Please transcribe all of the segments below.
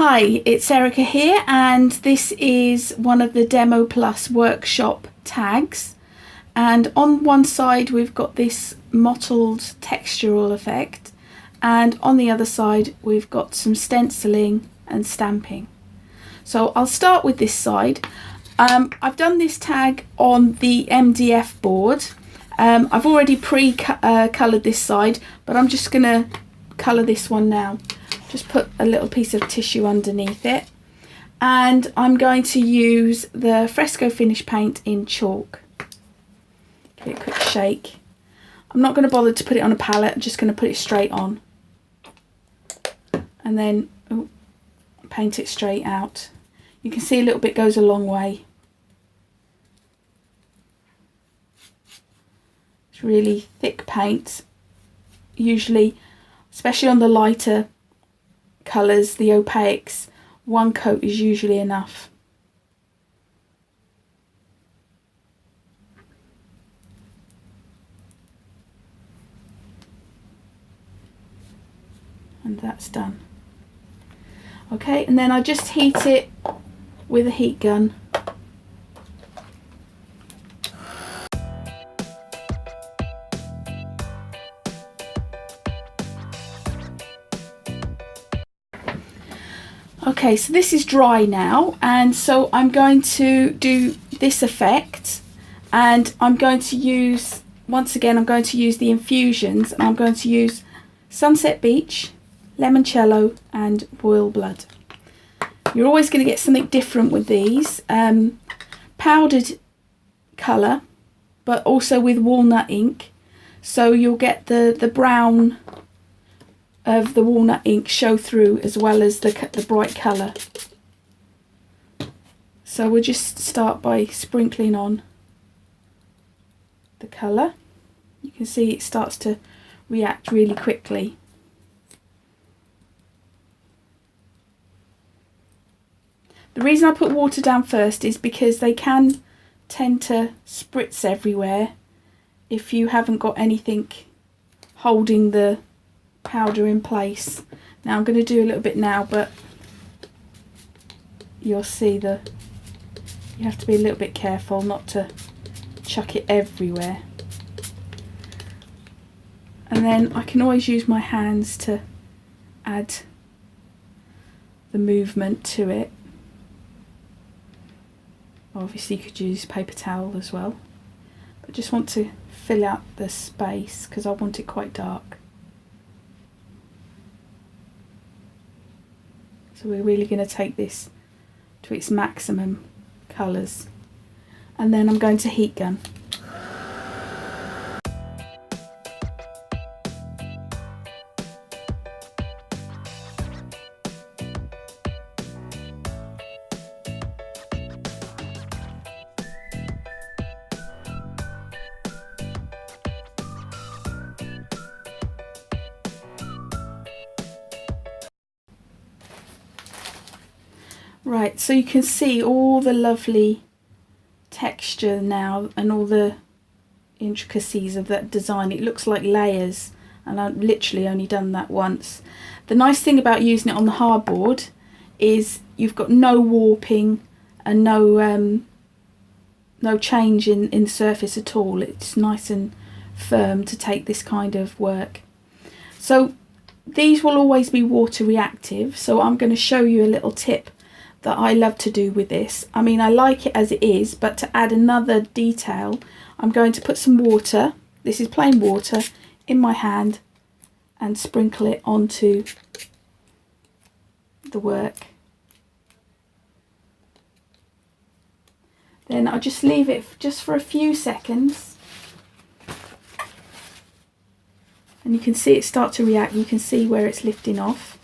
Hi, it's Erica here, and this is one of the Demo Plus workshop tags. And on one side we've got this mottled textural effect, and on the other side we've got some stenciling and stamping. So I'll start with this side. I've done this tag on the MDF board. I've already pre-coloured this side, but I'm just going to colour this one now. Just put a little piece of tissue underneath it, and I'm going to use the fresco finish paint in chalk. Give it a quick shake. I'm not going to bother to put it on a palette, I'm just going to put it straight on and then paint it straight out. You can see a little bit goes a long way. It's really thick paint, usually, especially on the lighter colours, the opaques, one coat is usually enough. And that's done. Okay, and then I just heat it with a heat gun. Okay, so this is dry now, and so I'm going to do this effect, and I'm going to use, once again, I'm going to use the infusions, and I'm going to use Sunset Beach, Limoncello and Royal Blood. You're always going to get something different with these. Powdered colour, but also with walnut ink, so you'll get the brown of the walnut ink show through as well as the bright colour. So we'll just start by sprinkling on the colour. You can see it starts to react really quickly. The reason I put water down first is because they can tend to spritz everywhere if you haven't got anything holding the powder in place. Now I'm going to do a little bit now, but you'll see you have to be a little bit careful not to chuck it everywhere. And then I can always use my hands to add the movement to it. Obviously you could use paper towel as well, but just want to fill out the space because I want it quite dark. So we're really going to take this to its maximum colours, and then I'm going to heat gun. Right, so you can see all the lovely texture now and all the intricacies of that design. It looks like layers, and I've literally only done that once. The nice thing about using it on the hardboard is you've got no warping and no change in the surface at all. It's nice and firm to take this kind of work. So these will always be water reactive, so I'm going to show you a little tip that I love to do with this. I mean, I like it as it is, but to add another detail, I'm going to put some water, this is plain water, in my hand and sprinkle it onto the work. Then I'll just leave it just for a few seconds, and you can see it start to react. You can see where it's lifting off,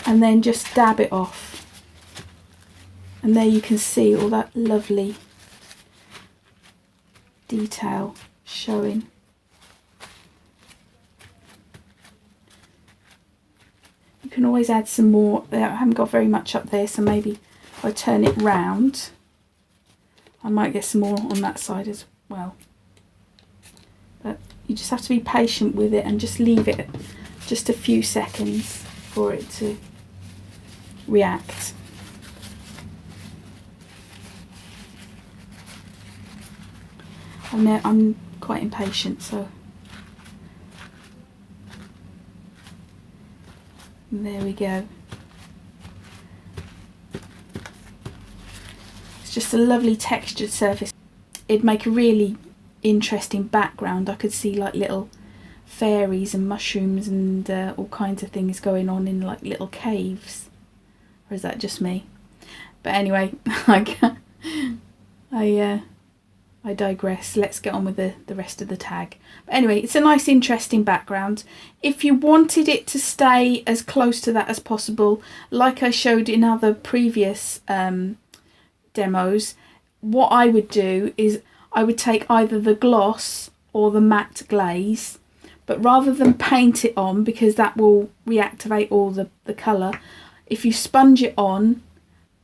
and then just dab it off. And there you can see all that lovely detail showing. You can always add some more. I haven't got very much up there, so maybe if I turn it round, I might get some more on that side as well. But you just have to be patient with it and just leave it just a few seconds for it to react. I'm quite impatient, so there we go. It's just a lovely textured surface. It'd make a really interesting background. I could see like little fairies and mushrooms and all kinds of things going on in like little caves. Or is that just me? But anyway, I digress. Let's get on with the rest of the tag. But anyway, it's a nice interesting background. If you wanted it to stay as close to that as possible, like I showed in other previous demos, what I would do is I would take either the gloss or the matte glaze, but rather than paint it on, because that will reactivate all the colour, if you sponge it on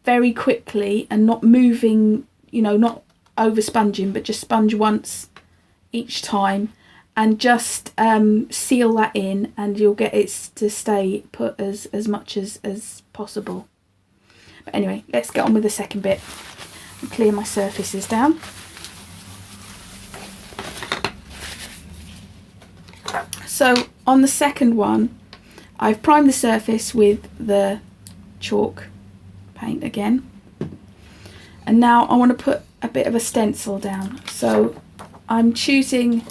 very quickly and not moving, you know, not over sponging, but just sponge once each time and just seal that in, and you'll get it to stay put as much as possible. But anyway, let's get on with the second bit and clear my surfaces down. So on the second one, I've primed the surface with the chalk paint again, and now I want to put a bit of a stencil down. So I'm choosing,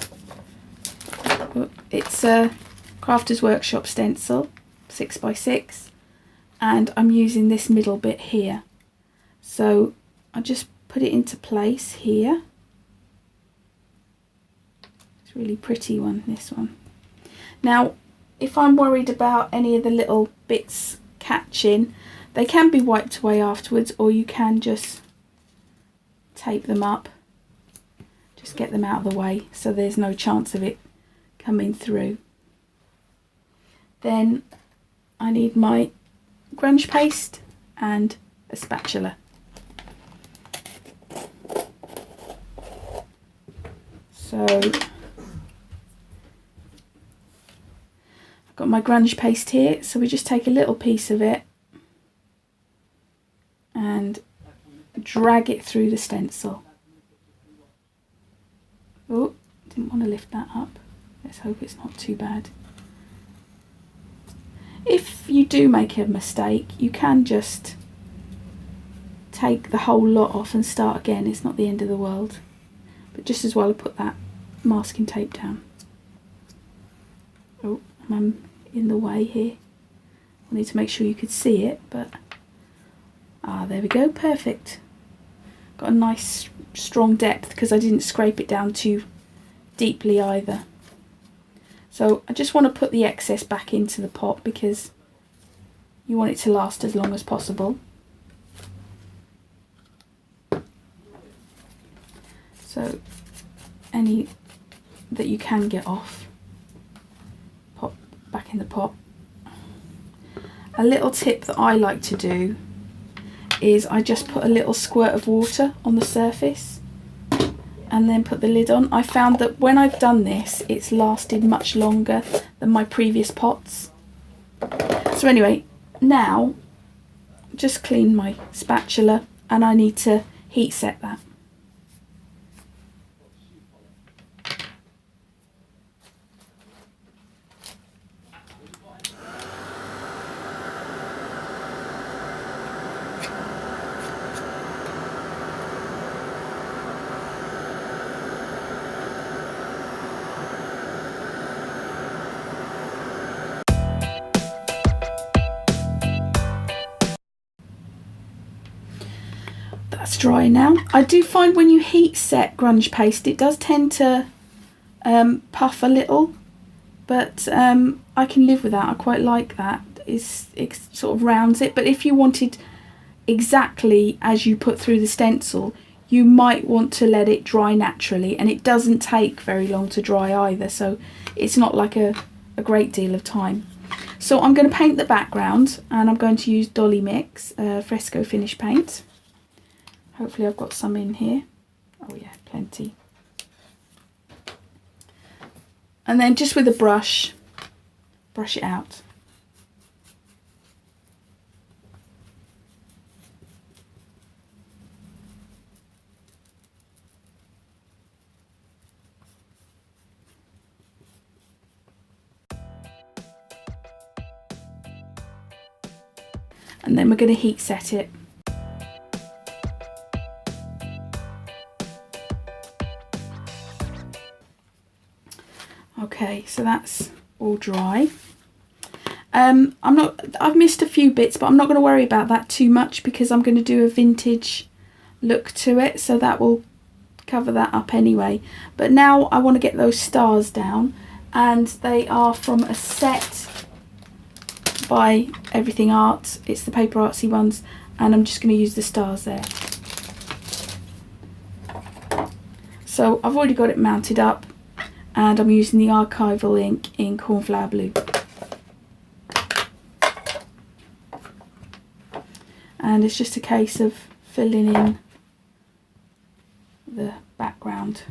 it's a Crafter's Workshop stencil 6x6, and I'm using this middle bit here. So I just put it into place here. It's a really pretty one, this one. Now if I'm worried about any of the little bits catching, they can be wiped away afterwards, or you can just tape them up, just get them out of the way so there's no chance of it coming through. Then I need my grunge paste and a spatula. So I've got my grunge paste here, so we just take a little piece of it and drag it through the stencil. Oh, didn't want to lift that up. Let's hope it's not too bad. If you do make a mistake, you can just take the whole lot off and start again. It's not the end of the world. But just as well put that masking tape down. Oh, I'm in the way here. I need to make sure you could see it, but there we go, perfect. Got a nice strong depth because I didn't scrape it down too deeply either. So I just want to put the excess back into the pot because you want it to last as long as possible. So any that you can get off, pop back in the pot. A little tip that I like to do is I just put a little squirt of water on the surface and then put the lid on. I found that when I've done this, it's lasted much longer than my previous pots. So anyway, now just clean my spatula and I need to heat set that. That's dry now. I do find when you heat set grunge paste, it does tend to puff a little, but I can live with that. I quite like that. It sort of rounds it. But if you wanted exactly as you put through the stencil, you might want to let it dry naturally, and it doesn't take very long to dry either, so it's not like a great deal of time. So I'm going to paint the background, and I'm going to use Dolly Mix Fresco Finish Paint. Hopefully I've got some in here. Oh yeah, plenty. And then just with a brush, brush it out. and then we're going to heat set it. Okay, so that's all dry. I've missed a few bits, but I'm not going to worry about that too much because I'm going to do a vintage look to it, so that will cover that up anyway. But now I want to get those stars down, and they are from a set by Everything Art. It's the paper artsy ones, and I'm just going to use the stars there. So I've already got it mounted up, and I'm using the archival ink in Cornflower Blue. And it's just a case of filling in the background.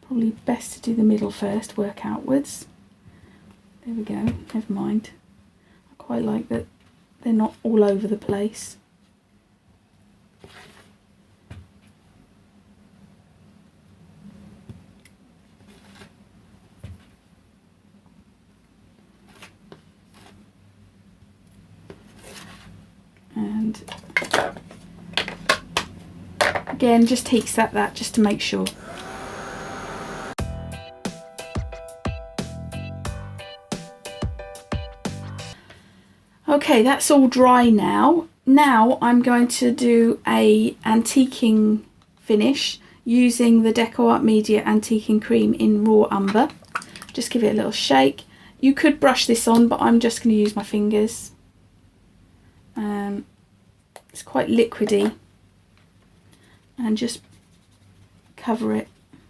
Probably best to do the middle first, work outwards. There we go, never mind. I quite like that they're not all over the place. And again, just heat set that just to make sure. Okay, that's all dry now. Now I'm going to do a antiquing finish using the Deco Art Media Antiquing Cream in Raw Umber. Just give it a little shake. You could brush this on, but I'm just going to use my fingers. It's quite liquidy, and just cover it.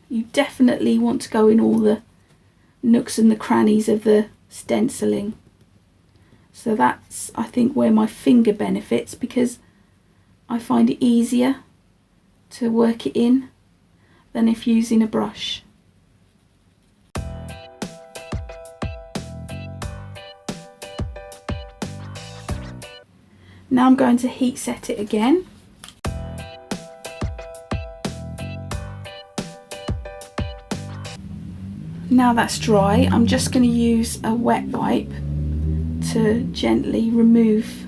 You definitely want to go in all the nooks and the crannies of the stenciling. So that's, I think, where my finger benefits, because I find it easier to work it in than if using a brush. Now I'm going to heat set it again. Now that's dry, I'm just going to use a wet wipe to gently remove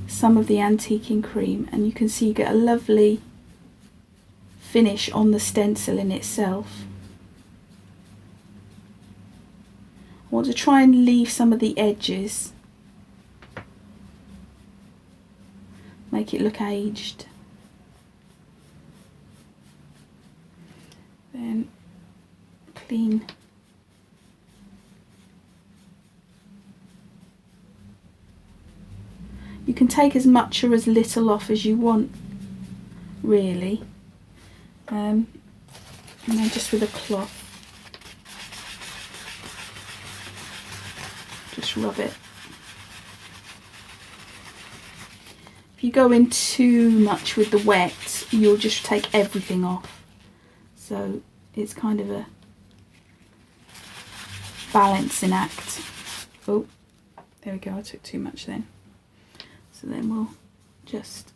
some of the antiquing cream, and you can see you get a lovely finish on the stencil in itself. I want to try and leave some of the edges, make it look aged. Then clean. You can take as much or as little off as you want, really. And then just with a cloth, just rub it. If you go in too much with the wet, you'll just take everything off. So it's kind of a balancing act. Oh, there we go, I took too much then. So then we'll just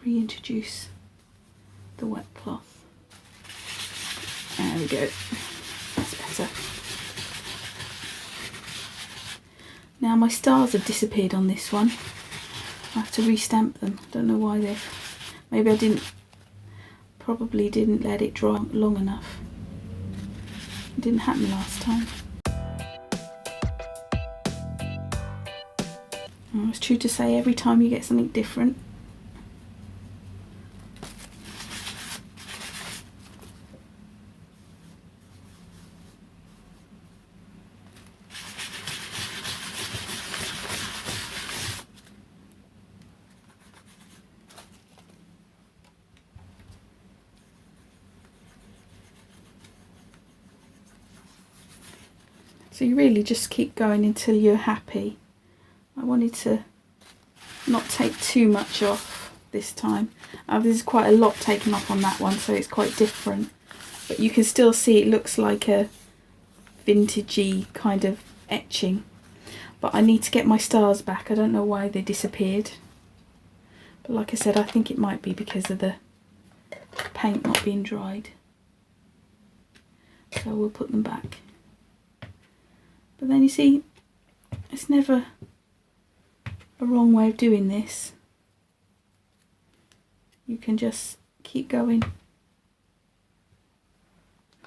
reintroduce the wet cloth. There we go, that's better. Now my stars have disappeared on this one. I have to restamp them. Don't know why they've... Maybe I probably didn't let it dry long enough. It didn't happen last time. Oh, it's true to say, every time you get something different. So you really just keep going until you're happy. I wanted to not take too much off this time. There's quite a lot taken off on that one, so it's quite different. But you can still see it looks like a vintagey kind of etching. But I need to get my stars back. I don't know why they disappeared. But like I said, I think it might be because of the paint not being dried. So we'll put them back. But then you see, It's never a wrong way of doing this. You can just keep going.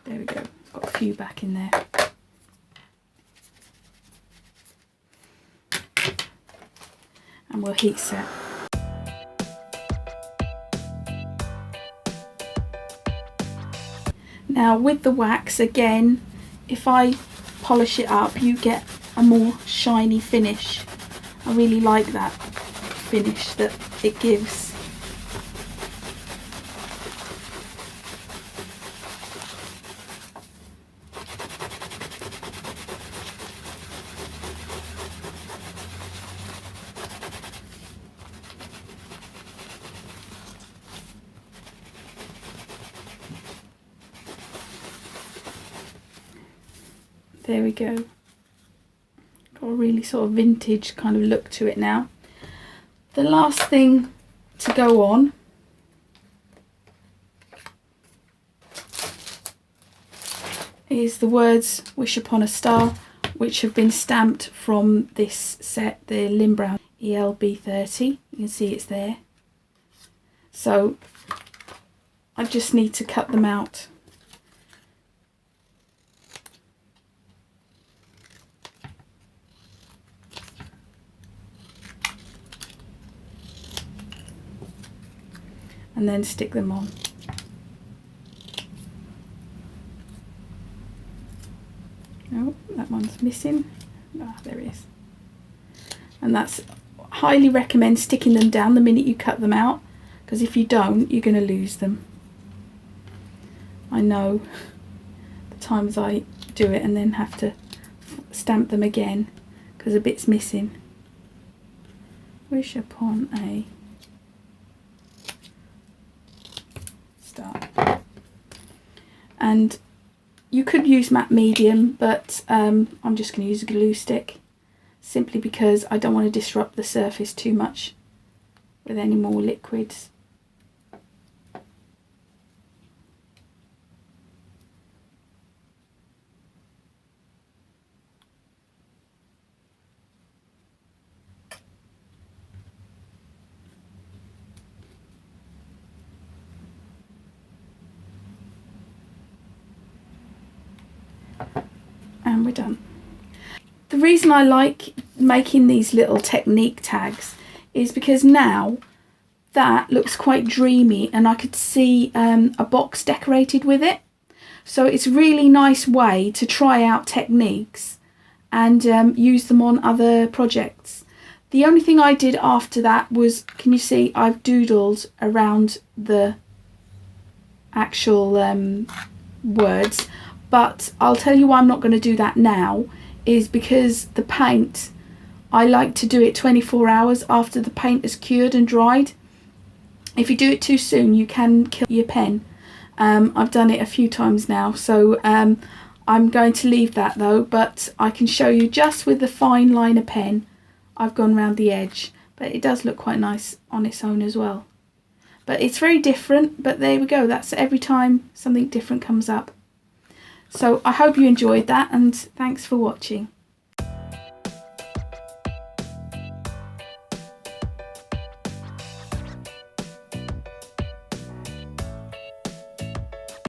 There we go. Got a few back in there. And we'll heat set. Now with the wax, again, if I polish it up, you get a more shiny finish. I really like that finish that it gives. There we go. Got a really sort of vintage kind of look to it now. The last thing to go on is the words "Wish Upon a Star," which have been stamped from this set, the Lynn Brown ELB30. You can see it's there. So I just need to cut them out. And then stick them on. Oh, that one's missing. Ah, there it is. And that's, highly recommend sticking them down the minute you cut them out, because if you don't, you're going to lose them. I know the times I do it and then have to stamp them again because a bit's missing. Wish upon a star. And you could use matte medium, but I'm just going to use a glue stick, simply because I don't want to disrupt the surface too much with any more liquids. And we're done. The reason I like making these little technique tags is because now that looks quite dreamy and I could see a box decorated with it. So it's a really nice way to try out techniques and use them on other projects. The only thing I did after that was, can you see, I've doodled around the actual words. But I'll tell you why I'm not going to do that now, is because the paint, I like to do it 24 hours after the paint is cured and dried. If you do it too soon, you can kill your pen. I've done it a few times now, so I'm going to leave that though, but I can show you just with the fine liner pen, I've gone round the edge, but it does look quite nice on its own as well. But it's very different, but there we go, that's every time something different comes up. So I hope you enjoyed that, and thanks for watching.